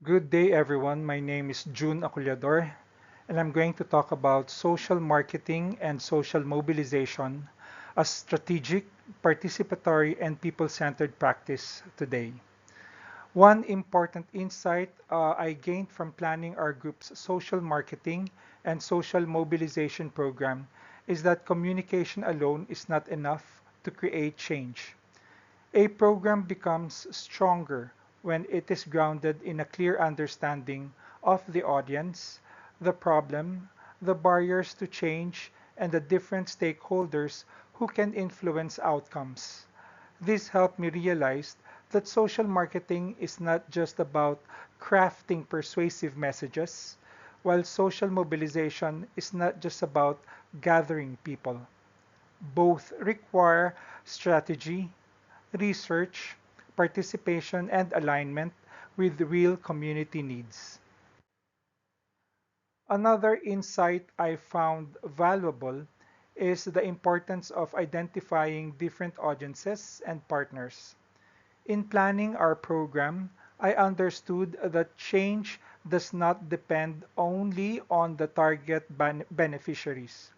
Good day, everyone. My name is June Aculiador, and I'm going to talk about social marketing and social mobilization, a strategic, participatory, and people centered practice today. One important insight I gained from planning our group's social marketing and social mobilization program is that communication alone is not enough to create change. A program becomes stronger when it is grounded in a clear understanding of the audience, the problem, the barriers to change, and the different stakeholders who can influence outcomes. This helped me realize that social marketing is not just about crafting persuasive messages, while social mobilization is not just about gathering people. Both require strategy, research, participation, and alignment with real community needs. Another insight I found valuable is the importance of identifying different audiences and partners. In planning our program, I understood that change does not depend only on the target beneficiaries.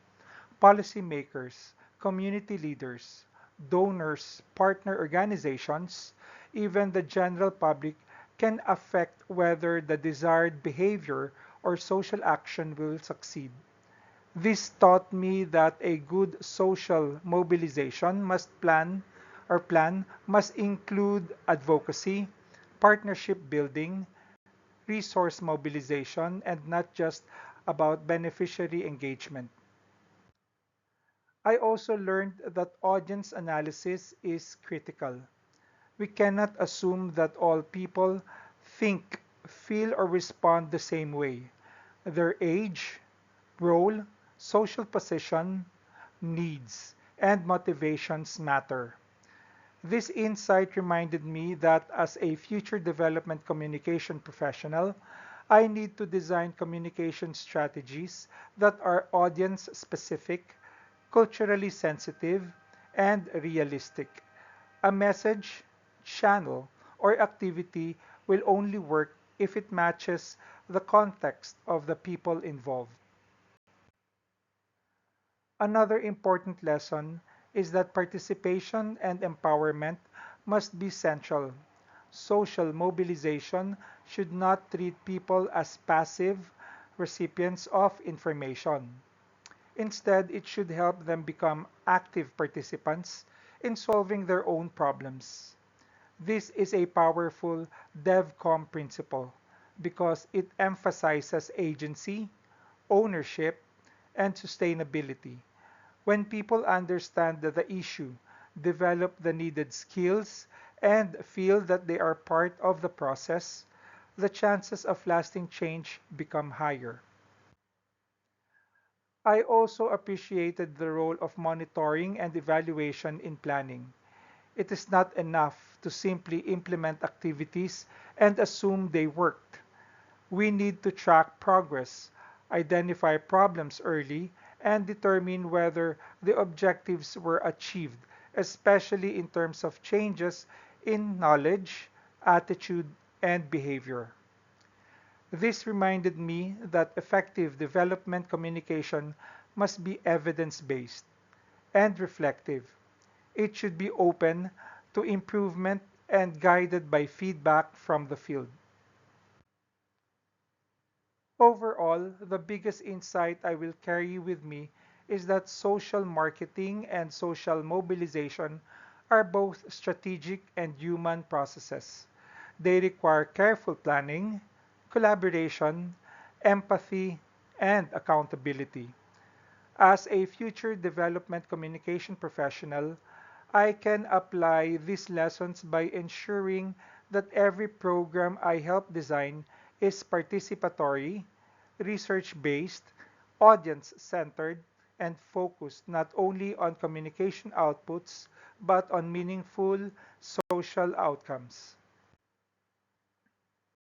Policymakers, community leaders, donors, partner organizations, even the general public can affect whether the desired behavior or social action will succeed. This taught me that a good social mobilization plan must include advocacy, partnership building, resource mobilization, and not just about beneficiary engagement. I also learned that audience analysis is critical. We cannot assume that all people think, feel, or respond the same way. Their age, role, social position, needs, and motivations matter. This insight reminded me that as a future development communication professional, I need to design communication strategies that are audience specific, culturally sensitive, and realistic. A message, channel, or activity will only work if it matches the context of the people involved. Another important lesson is that participation and empowerment must be central. Social mobilization should not treat people as passive recipients of information. Instead, it should help them become active participants in solving their own problems. This is a powerful DevCom principle because it emphasizes agency, ownership, and sustainability. When people understand the issue, develop the needed skills, and feel that they are part of the process, the chances of lasting change become higher. I also appreciated the role of monitoring and evaluation in planning. It is not enough to simply implement activities and assume they worked. We need to track progress, identify problems early, and determine whether the objectives were achieved, especially in terms of changes in knowledge, attitude, and behavior. This reminded me that effective development communication must be evidence based and reflective. It should be open to improvement and guided by feedback from the field. Overall, the biggest insight I will carry with me is that social marketing and social mobilization are both strategic and human processes. They require careful planning, collaboration, empathy, and accountability. As a future development communication professional, I can apply these lessons by ensuring that every program I help design is participatory, research based, audience centered, and focused not only on communication outputs but on meaningful social outcomes.